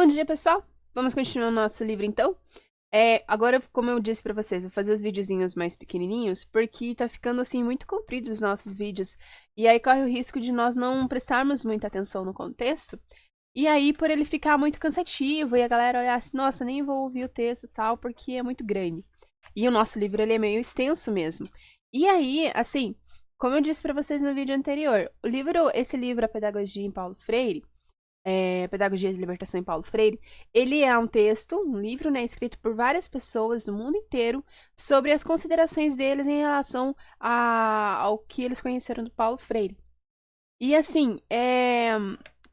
Bom dia, pessoal! Vamos continuar o nosso livro, então? Agora, como eu disse pra vocês, vou fazer os videozinhos mais pequenininhos, porque tá ficando, assim, muito comprido os nossos vídeos, e aí corre o risco de nós não prestarmos muita atenção no contexto, e aí, por ele ficar muito cansativo, e a galera olhar assim, nossa, nem vou ouvir o texto e tal, porque é muito grande. E o nosso livro, ele é meio extenso mesmo. E aí, assim, como eu disse pra vocês no vídeo anterior, esse livro, A Pedagogia em Paulo Freire, Pedagogia de Libertação em Paulo Freire, ele é um texto, um livro, né, escrito por várias pessoas do mundo inteiro sobre as considerações deles em relação ao que eles conheceram do Paulo Freire. E assim,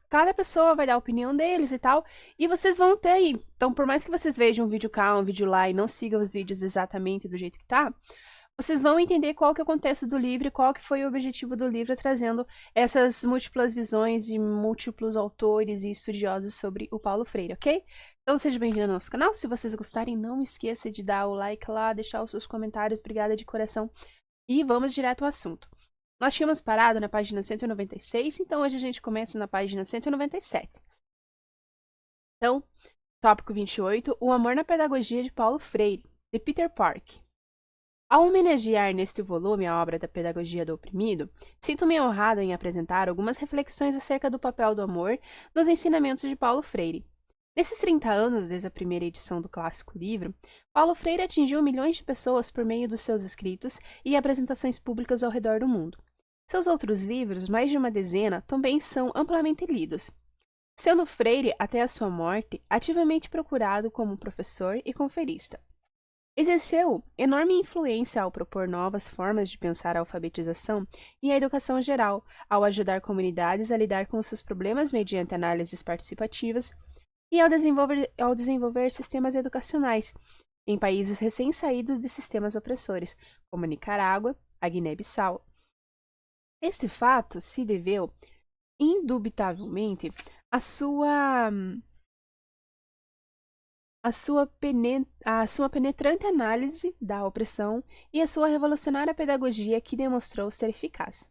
cada pessoa vai dar a opinião deles e tal, e vocês vão ter aí. Então, por mais que vocês vejam um vídeo cá, um vídeo lá e não sigam os vídeos exatamente do jeito que tá, vocês vão entender qual que é o contexto do livro e qual que foi o objetivo do livro, trazendo essas múltiplas visões de múltiplos autores e estudiosos sobre o Paulo Freire, ok? Então seja bem-vindo ao nosso canal. Se vocês gostarem, não esqueça de dar o like lá, deixar os seus comentários, obrigada de coração. E vamos direto ao assunto. Nós tínhamos parado na página 196, então hoje a gente começa na página 197. Então, tópico 28, O Amor na Pedagogia de Paulo Freire, de Peter Park. Ao homenagear neste volume a obra da Pedagogia do Oprimido, sinto-me honrado em apresentar algumas reflexões acerca do papel do amor nos ensinamentos de Paulo Freire. Nesses 30 anos, desde a primeira edição do clássico livro, Paulo Freire atingiu milhões de pessoas por meio dos seus escritos e apresentações públicas ao redor do mundo. Seus outros livros, mais de uma dezena, também são amplamente lidos, sendo Freire, até a sua morte, ativamente procurado como professor e conferista. Exerceu enorme influência ao propor novas formas de pensar a alfabetização e a educação geral, ao ajudar comunidades a lidar com seus problemas mediante análises participativas e ao desenvolver sistemas educacionais em países recém-saídos de sistemas opressores, como Nicarágua, a Guiné-Bissau. Este fato se deveu, indubitavelmente, à sua penetrante análise da opressão e à sua revolucionária pedagogia que demonstrou ser eficaz.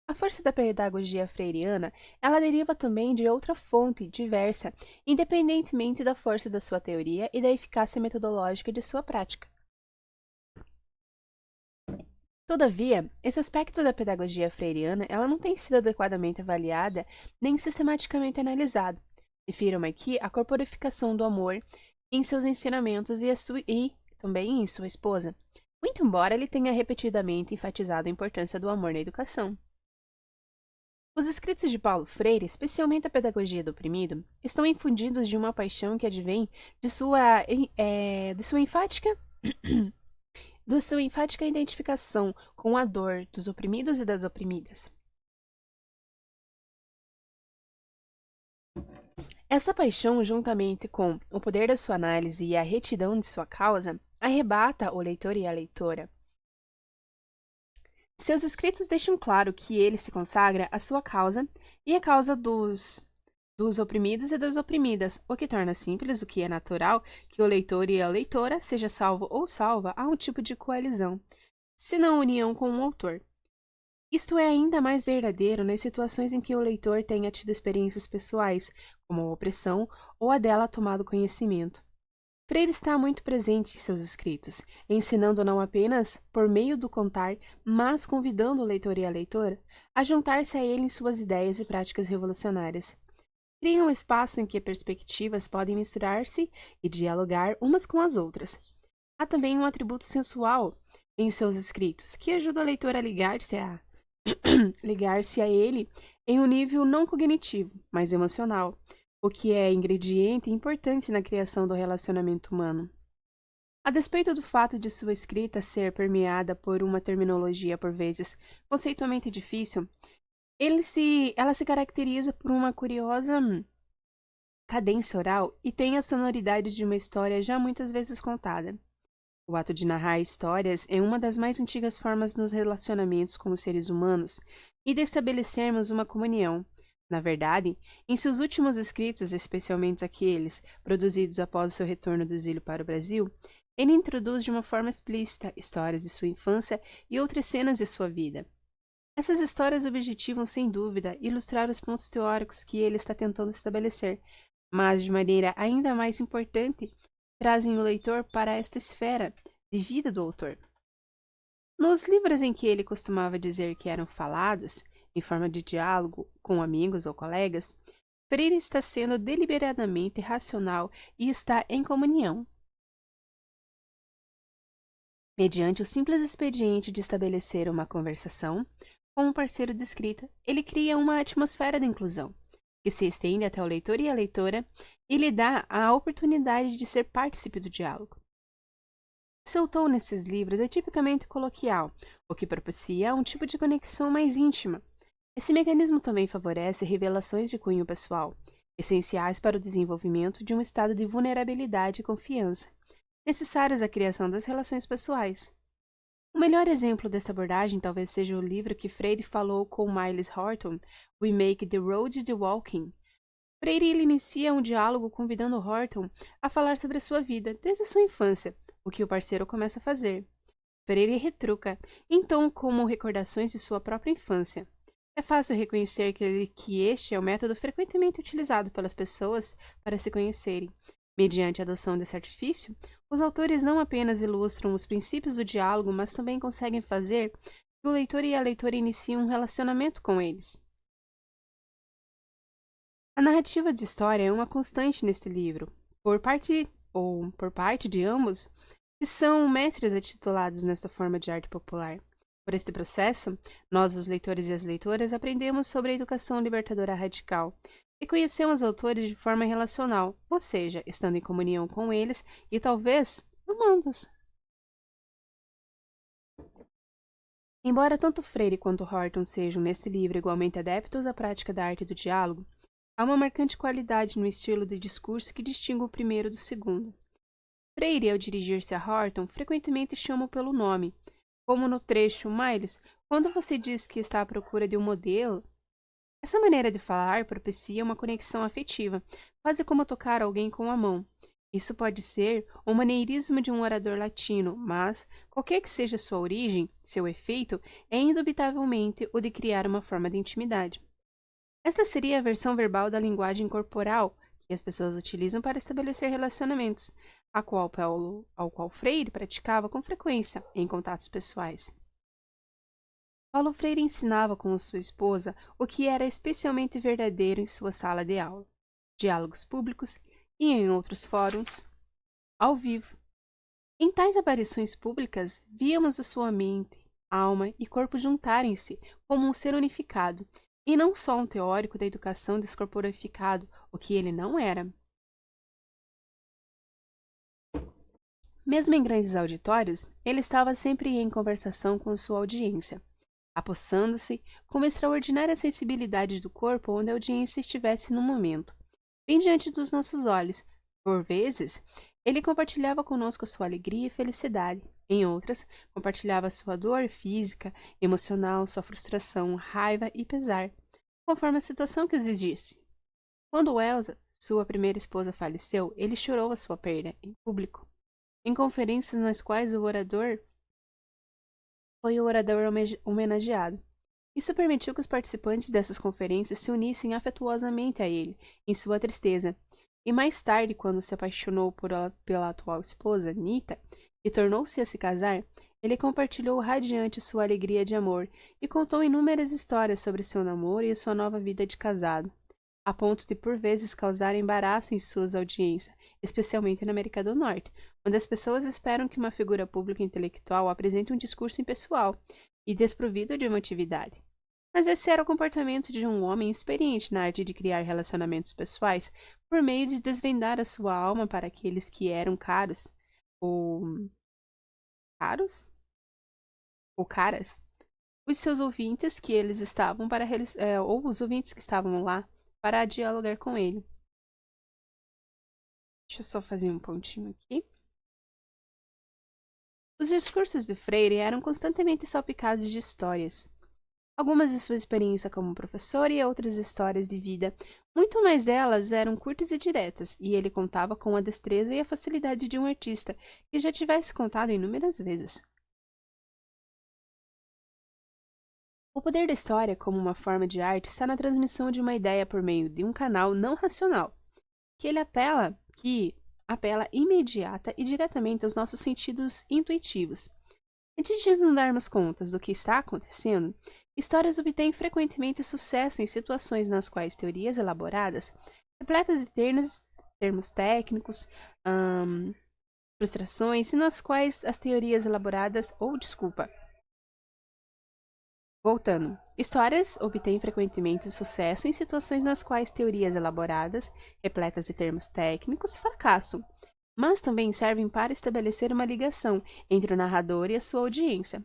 A força da pedagogia freiriana, ela deriva também de outra fonte diversa, independentemente da força da sua teoria e da eficácia metodológica de sua prática. Todavia, esse aspecto da pedagogia freiriana, ela não tem sido adequadamente avaliada nem sistematicamente analisado. Refiro-me aqui à corporificação do amor em seus ensinamentos e também em sua esposa, muito embora ele tenha repetidamente enfatizado a importância do amor na educação. Os escritos de Paulo Freire, especialmente a Pedagogia do Oprimido, estão infundidos de uma paixão que advém de sua enfática identificação com a dor dos oprimidos e das oprimidas. Essa paixão, juntamente com o poder da sua análise e a retidão de sua causa, arrebata o leitor e a leitora. Seus escritos deixam claro que ele se consagra à sua causa e à causa dos oprimidos e das oprimidas, o que torna simples, o que é natural, que o leitor e a leitora, seja salvo ou salva, há um tipo de coalizão, se não união com o autor. Isto é ainda mais verdadeiro nas situações em que o leitor tenha tido experiências pessoais, como a opressão, ou a dela tomado conhecimento. Freire está muito presente em seus escritos, ensinando não apenas por meio do contar, mas convidando o leitor e a leitora a juntar-se a ele em suas ideias e práticas revolucionárias. Cria um espaço em que perspectivas podem misturar-se e dialogar umas com as outras. Há também um atributo sensual em seus escritos, que ajuda o leitor a ligar-se a ele em um nível não cognitivo, mas emocional, o que é ingrediente importante na criação do relacionamento humano. A despeito do fato de sua escrita ser permeada por uma terminologia por vezes conceitualmente difícil, ela se caracteriza por uma curiosa cadência oral e tem a sonoridade de uma história já muitas vezes contada. O ato de narrar histórias é uma das mais antigas formas nos relacionamentos com os seres humanos e de estabelecermos uma comunhão. Na verdade, em seus últimos escritos, especialmente aqueles produzidos após o seu retorno do exílio para o Brasil, ele introduz de uma forma explícita histórias de sua infância e outras cenas de sua vida. Essas histórias objetivam, sem dúvida, ilustrar os pontos teóricos que ele está tentando estabelecer, mas de maneira ainda mais importante, trazem o leitor para esta esfera de vida do autor. Nos livros em que ele costumava dizer que eram falados, em forma de diálogo com amigos ou colegas, Freire está sendo deliberadamente racional e está em comunhão. Mediante o simples expediente de estabelecer uma conversação com um parceiro de escrita, ele cria uma atmosfera de inclusão, que se estende até o leitor e a leitora e lhe dá a oportunidade de ser partícipe do diálogo. Seu tom nesses livros é tipicamente coloquial, o que propicia um tipo de conexão mais íntima. Esse mecanismo também favorece revelações de cunho pessoal, essenciais para o desenvolvimento de um estado de vulnerabilidade e confiança, necessários à criação das relações pessoais. O melhor exemplo dessa abordagem talvez seja o livro que Freire falou com Miles Horton, We Make the Road the Walking. Freire inicia um diálogo convidando Horton a falar sobre a sua vida desde a sua infância, o que o parceiro começa a fazer. Freire retruca, então, como recordações de sua própria infância. É fácil reconhecer que este é o método frequentemente utilizado pelas pessoas para se conhecerem. Mediante a adoção desse artifício, os autores não apenas ilustram os princípios do diálogo, mas também conseguem fazer que o leitor e a leitora iniciem um relacionamento com eles. A narrativa de história é uma constante neste livro, por parte de ambos, que são mestres intitulados nesta forma de arte popular. Por este processo, nós, os leitores e as leitoras, aprendemos sobre a educação libertadora radical e conhecemos autores de forma relacional, ou seja, estando em comunhão com eles e talvez amando-os. Embora tanto Freire quanto Horton sejam neste livro igualmente adeptos à prática da arte do diálogo, há uma marcante qualidade no estilo de discurso que distingue o primeiro do segundo. Freire, ao dirigir-se a Horton, frequentemente chama-o pelo nome, como no trecho Miles, quando você diz que está à procura de um modelo. Essa maneira de falar propicia uma conexão afetiva, quase como tocar alguém com a mão. Isso pode ser o maneirismo de um orador latino, mas, qualquer que seja sua origem, seu efeito é indubitavelmente o de criar uma forma de intimidade. Esta seria a versão verbal da linguagem corporal que as pessoas utilizam para estabelecer relacionamentos, ao qual Freire praticava com frequência em contatos pessoais. Paulo Freire ensinava com sua esposa o que era especialmente verdadeiro em sua sala de aula, diálogos públicos e em outros fóruns, ao vivo. Em tais aparições públicas, víamos a sua mente, alma e corpo juntarem-se como um ser unificado, e não só um teórico da educação descorporificado, o que ele não era. Mesmo em grandes auditórios, ele estava sempre em conversação com sua audiência, apossando-se com uma extraordinária sensibilidade do corpo onde a audiência estivesse no momento, bem diante dos nossos olhos. Por vezes, ele compartilhava conosco sua alegria e felicidade. Em outras, compartilhava sua dor física, emocional, sua frustração, raiva e pesar, conforme a situação que exigisse. Quando Elsa, sua primeira esposa, faleceu, ele chorou a sua perda, em público, em conferências nas quais foi o orador homenageado. Isso permitiu que os participantes dessas conferências se unissem afetuosamente a ele, em sua tristeza. E mais tarde, quando se apaixonou pela atual esposa, Nita, e tornou-se a se casar, ele compartilhou radiante sua alegria de amor e contou inúmeras histórias sobre seu namoro e sua nova vida de casado, a ponto de por vezes causar embaraço em suas audiências, especialmente na América do Norte, onde as pessoas esperam que uma figura pública intelectual apresente um discurso impessoal e desprovido de emotividade. Mas esse era o comportamento de um homem experiente na arte de criar relacionamentos pessoais por meio de desvendar a sua alma para aqueles que eram caros, ou caros? Ou caras? Os seus ouvintes que eles estavam ou os ouvintes que estavam lá para dialogar com ele. Deixa eu só fazer um pontinho aqui. Os discursos de Freire eram constantemente salpicados de histórias. Algumas de sua experiência como professor e outras histórias de vida. Muito mais delas eram curtas e diretas, e ele contava com a destreza e a facilidade de um artista que já tivesse contado inúmeras vezes. O poder da história como uma forma de arte está na transmissão de uma ideia por meio de um canal não racional. apela imediata e diretamente aos nossos sentidos intuitivos. Antes de nos darmos conta do que está acontecendo, histórias obtêm frequentemente sucesso em situações nas quais teorias elaboradas, repletas de termos técnicos, frustrações, e nas quais as teorias elaboradas, Voltando. Histórias obtêm frequentemente sucesso em situações nas quais teorias elaboradas, repletas de termos técnicos, fracassam, mas também servem para estabelecer uma ligação entre o narrador e a sua audiência,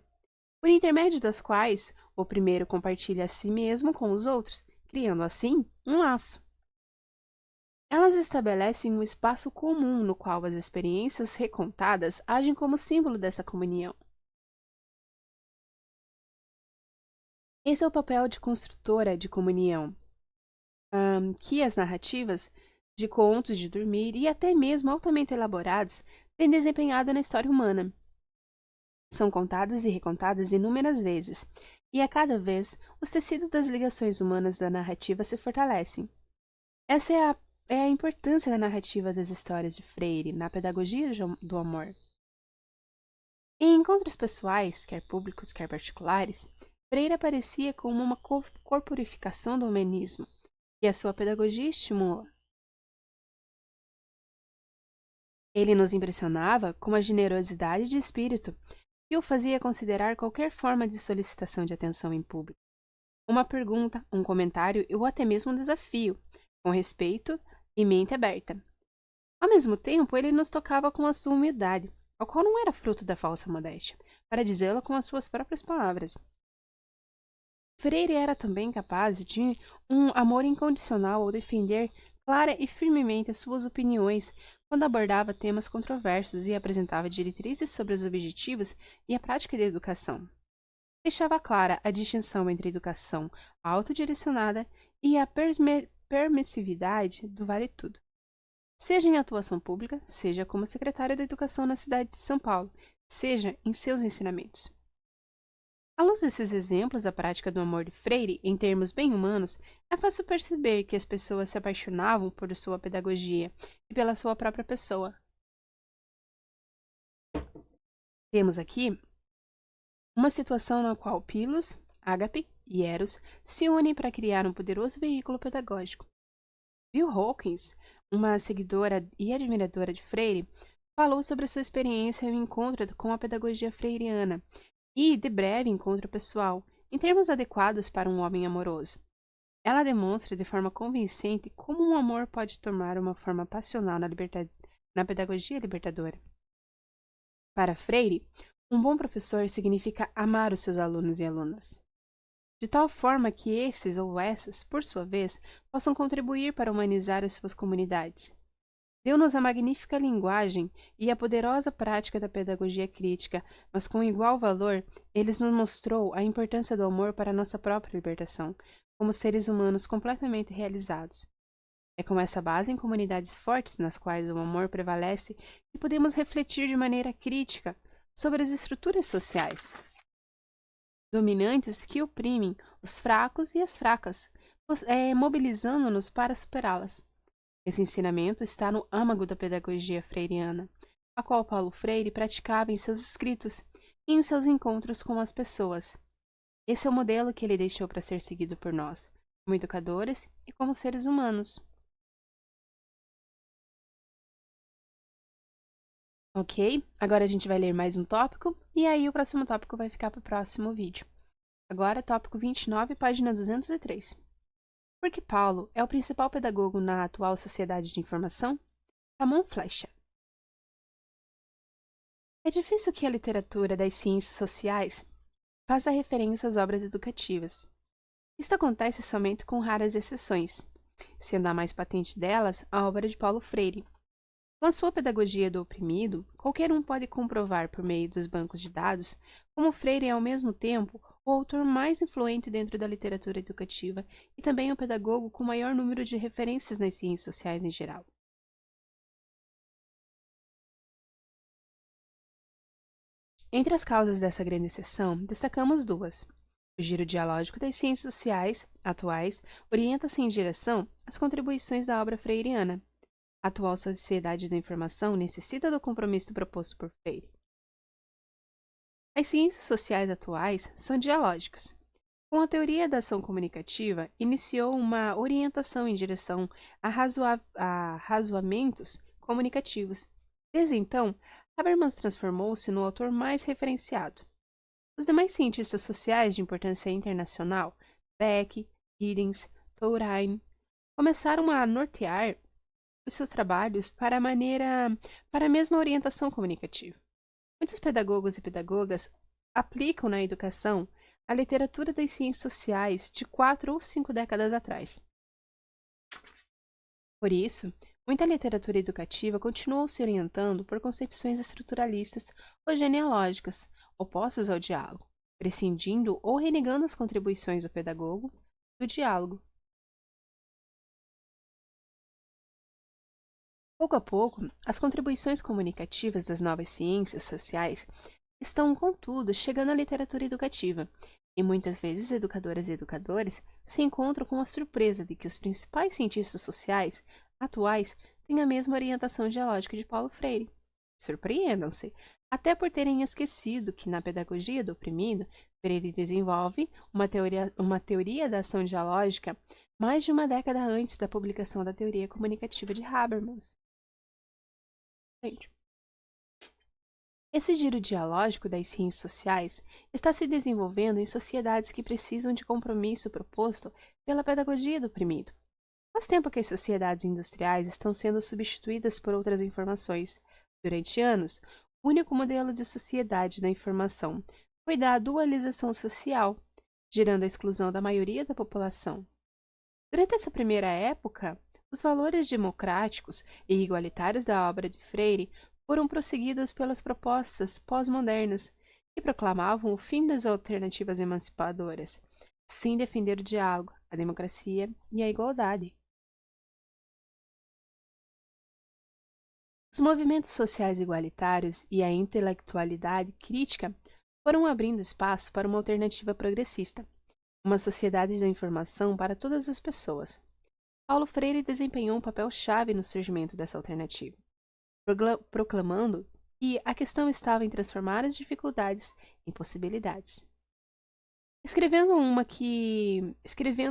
por intermédio das quais o primeiro compartilha a si mesmo com os outros, criando assim um laço. Elas estabelecem um espaço comum no qual as experiências recontadas agem como símbolo dessa comunhão. Esse é o papel de construtora de comunhão, que as narrativas de contos de dormir e até mesmo altamente elaborados têm desempenhado na história humana. São contadas e recontadas inúmeras vezes, e a cada vez os tecidos das ligações humanas da narrativa se fortalecem. Essa é a importância da narrativa das histórias de Freire na pedagogia do amor. Em encontros pessoais, quer públicos, quer particulares, Freire aparecia como uma corporificação do humanismo, que a sua pedagogia estimula. Ele nos impressionava com a generosidade de espírito que o fazia considerar qualquer forma de solicitação de atenção em público, uma pergunta, um comentário ou até mesmo um desafio, com respeito e mente aberta. Ao mesmo tempo, ele nos tocava com a sua humildade, a qual não era fruto da falsa modéstia, para dizê-la com as suas próprias palavras. Freire era também capaz de um amor incondicional ao defender clara e firmemente as suas opiniões quando abordava temas controversos e apresentava diretrizes sobre os objetivos e a prática da educação. Deixava clara a distinção entre a educação autodirecionada e a permissividade do vale tudo. Seja em atuação pública, seja como secretário da Educação na cidade de São Paulo, seja em seus ensinamentos. À luz desses exemplos da prática do amor de Freire, em termos bem humanos, é fácil perceber que as pessoas se apaixonavam por sua pedagogia e pela sua própria pessoa. Temos aqui uma situação na qual Pylos, Ágape e Eros se unem para criar um poderoso veículo pedagógico. Bill Hawkins, uma seguidora e admiradora de Freire, falou sobre sua experiência e o encontro com a pedagogia freiriana e de breve encontro pessoal, em termos adequados para um homem amoroso. Ela demonstra de forma convincente como um amor pode tomar uma forma passional na pedagogia libertadora. Para Freire, um bom professor significa amar os seus alunos e alunas, de tal forma que esses ou essas, por sua vez, possam contribuir para humanizar as suas comunidades. Deu-nos a magnífica linguagem e a poderosa prática da pedagogia crítica, mas com igual valor, ele nos mostrou a importância do amor para a nossa própria libertação, como seres humanos completamente realizados. É com essa base em comunidades fortes nas quais o amor prevalece que podemos refletir de maneira crítica sobre as estruturas sociais dominantes que oprimem os fracos e as fracas, mobilizando-nos para superá-las. Esse ensinamento está no âmago da pedagogia freiriana, a qual Paulo Freire praticava em seus escritos e em seus encontros com as pessoas. Esse é o modelo que ele deixou para ser seguido por nós, como educadores e como seres humanos. Ok? Agora a gente vai ler mais um tópico, e aí o próximo tópico vai ficar para o próximo vídeo. Agora, tópico 29, página 203. Por que Paulo é o principal pedagogo na atual sociedade de informação? Ramon Flecha. É difícil que a literatura das ciências sociais faça referência às obras educativas. Isto acontece somente com raras exceções, sendo a mais patente delas a obra de Paulo Freire. Com a sua pedagogia do oprimido, qualquer um pode comprovar por meio dos bancos de dados como Freire é ao mesmo tempo o autor mais influente dentro da literatura educativa e também o pedagogo com maior número de referências nas ciências sociais em geral. Entre as causas dessa grande exceção, destacamos duas. O giro dialógico das ciências sociais atuais orienta-se em direção às contribuições da obra freiriana. A atual sociedade da informação necessita do compromisso proposto por Freire. As ciências sociais atuais são dialógicas. Com a teoria da ação comunicativa, iniciou uma orientação em direção a razoamentos comunicativos. Desde então, Habermas transformou-se no autor mais referenciado. Os demais cientistas sociais de importância internacional, Beck, Giddens, Touraine, começaram a nortear os seus trabalhos para a mesma orientação comunicativa. Muitos pedagogos e pedagogas aplicam na educação a literatura das ciências sociais de 4 ou 5 décadas atrás. Por isso, muita literatura educativa continuou se orientando por concepções estruturalistas ou genealógicas, opostas ao diálogo, prescindindo ou renegando as contribuições do pedagogo do diálogo. Pouco a pouco, as contribuições comunicativas das novas ciências sociais estão, contudo, chegando à literatura educativa, e muitas vezes educadoras e educadores se encontram com a surpresa de que os principais cientistas sociais atuais têm a mesma orientação dialógica de Paulo Freire. Surpreendam-se, até por terem esquecido que, na pedagogia do oprimido, Freire desenvolve uma teoria da ação dialógica mais de uma década antes da publicação da teoria comunicativa de Habermas. Esse giro dialógico das ciências sociais está se desenvolvendo em sociedades que precisam de compromisso proposto pela pedagogia do oprimido. Faz tempo que as sociedades industriais estão sendo substituídas por outras informações. Durante anos, o único modelo de sociedade da informação foi da dualização social, gerando a exclusão da maioria da população. Durante essa primeira época, os valores democráticos e igualitários da obra de Freire foram prosseguidos pelas propostas pós-modernas, que proclamavam o fim das alternativas emancipadoras, sem defender o diálogo, a democracia e a igualdade. Os movimentos sociais igualitários e a intelectualidade crítica foram abrindo espaço para uma alternativa progressista, uma sociedade da informação para todas as pessoas. Paulo Freire desempenhou um papel-chave no surgimento dessa alternativa, proclamando que a questão estava em transformar as dificuldades em possibilidades. Escrevendo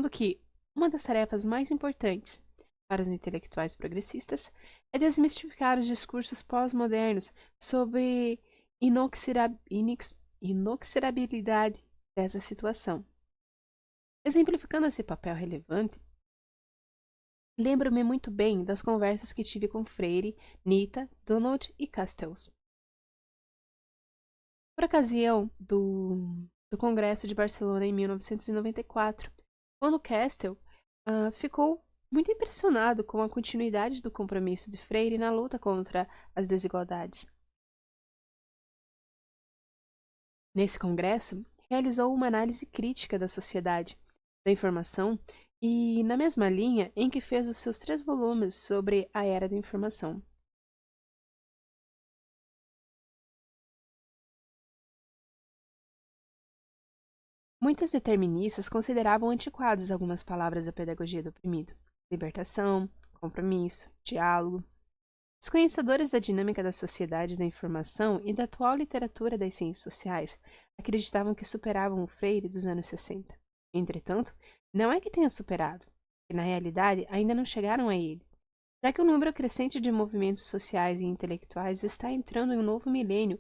que uma das tarefas mais importantes para os intelectuais progressistas é desmistificar os discursos pós-modernos sobre inoxidabilidade dessa situação. Exemplificando esse papel relevante, lembro-me muito bem das conversas que tive com Freire, Nita, Donald e Castells. Por ocasião do Congresso de Barcelona em 1994, quando Castell ficou muito impressionado com a continuidade do compromisso de Freire na luta contra as desigualdades. Nesse congresso, realizou uma análise crítica da sociedade, da informação e na mesma linha em que fez os seus 3 volumes sobre a Era da Informação. Muitos deterministas consideravam antiquadas algumas palavras da pedagogia do oprimido: libertação, compromisso, diálogo. Os conhecedores da dinâmica da sociedade da informação e da atual literatura das ciências sociais acreditavam que superavam o Freire dos anos 60. Entretanto, não é que tenha superado, que na realidade ainda não chegaram a ele, já que o número crescente de movimentos sociais e intelectuais está entrando em um novo milênio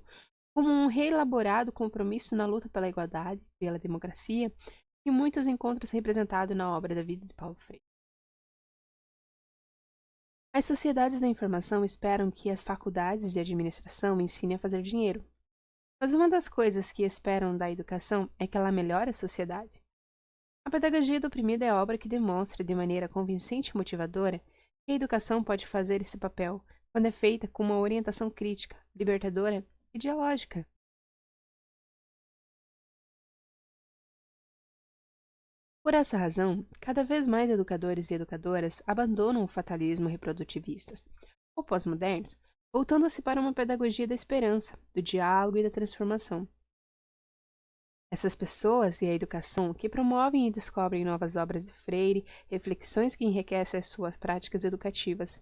como um reelaborado compromisso na luta pela igualdade, pela democracia, e muitos encontros representados na obra da vida de Paulo Freire. As sociedades da informação esperam que as faculdades de administração ensinem a fazer dinheiro. Mas uma das coisas que esperam da educação é que ela melhore a sociedade. A pedagogia do oprimido é a obra que demonstra de maneira convincente e motivadora que a educação pode fazer esse papel quando é feita com uma orientação crítica, libertadora e dialógica. Por essa razão, cada vez mais educadores e educadoras abandonam o fatalismo reprodutivistas, ou pós-modernos, voltando-se para uma pedagogia da esperança, do diálogo e da transformação. Essas pessoas e a educação que promovem e descobrem novas obras de Freire, reflexões que enriquecem as suas práticas educativas.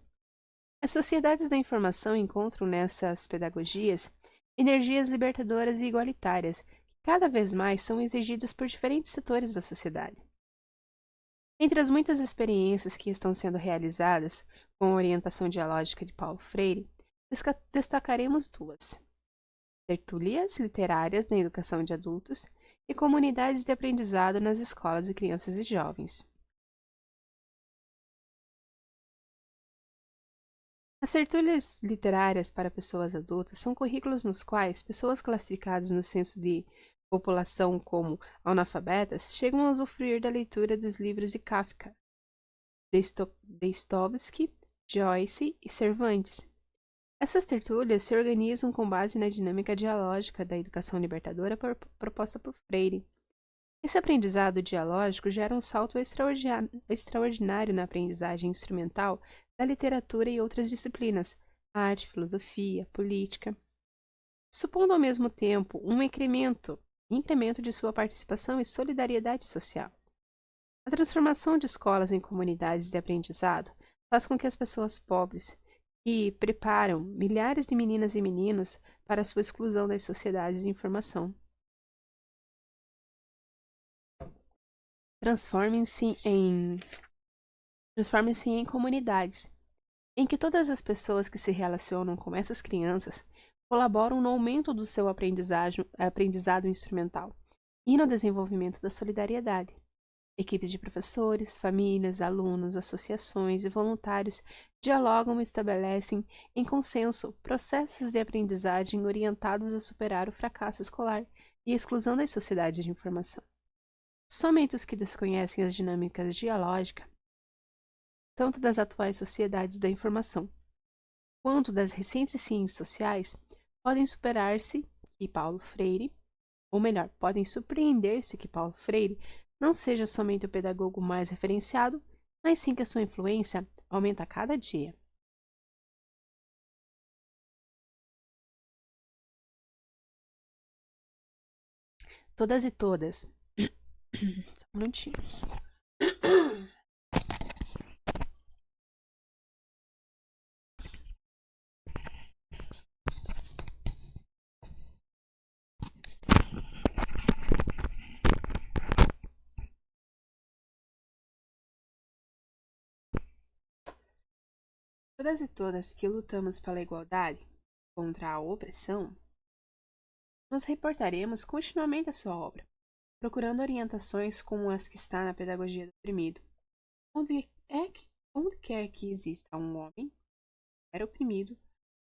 As sociedades da informação encontram nessas pedagogias energias libertadoras e igualitárias, que cada vez mais são exigidas por diferentes setores da sociedade. Entre as muitas experiências que estão sendo realizadas com a orientação dialógica de Paulo Freire, destacaremos duas: tertúlias literárias na educação de adultos e comunidades de aprendizado nas escolas de crianças e jovens. As tertúlias literárias para pessoas adultas são currículos nos quais pessoas classificadas no censo de população como analfabetas chegam a usufruir da leitura dos livros de Kafka, Dostoiévski, Joyce e Cervantes. Essas tertúlias se organizam com base na dinâmica dialógica da educação libertadora proposta por Freire. Esse aprendizado dialógico gera um salto extraordinário na aprendizagem instrumental da literatura e outras disciplinas, arte, filosofia, política, supondo ao mesmo tempo um incremento de sua participação e solidariedade social. A transformação de escolas em comunidades de aprendizado faz com que as pessoas pobres, que preparam milhares de meninas e meninos para sua exclusão das sociedades de informação, transformem-se em comunidades, em que todas as pessoas que se relacionam com essas crianças colaboram no aumento do seu aprendizado instrumental e no desenvolvimento da solidariedade. Equipes de professores, famílias, alunos, associações e voluntários dialogam e estabelecem, em consenso, processos de aprendizagem orientados a superar o fracasso escolar e a exclusão das sociedades de informação. Somente os que desconhecem as dinâmicas dialógicas, tanto das atuais sociedades da informação, quanto das recentes ciências sociais, podem superar-se que Paulo Freire, ou melhor, podem surpreender-se que Paulo Freire não seja somente o pedagogo mais referenciado, mas sim que a sua influência aumenta a cada dia. Todas e todas. Só um minutinho. Todas e todas que lutamos pela igualdade contra a opressão, nos reportaremos continuamente à sua obra, procurando orientações como as que está na pedagogia do oprimido. Onde quer que exista um homem, era oprimido,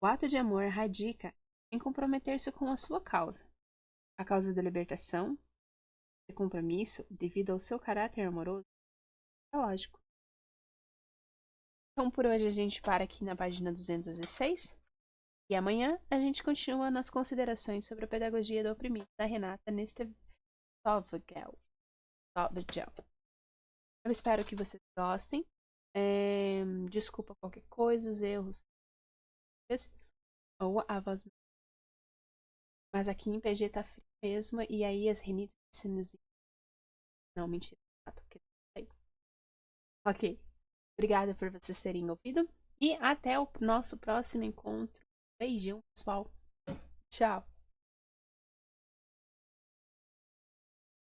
o ato de amor radica em comprometer-se com a sua causa. A causa da libertação, de compromisso, devido ao seu caráter amoroso, é lógico. Então, por hoje a gente para aqui na página 206 e amanhã a gente continua nas considerações sobre a pedagogia do oprimido da Renata Stovgel. Eu espero que vocês gostem. Desculpa qualquer coisa, os erros ou a voz. Mas aqui em PG tá frio mesmo e aí as rinites e sinusites. Não, mentira. Ok. Obrigada por vocês terem ouvido. E até o nosso próximo encontro. Beijão, pessoal. Tchau.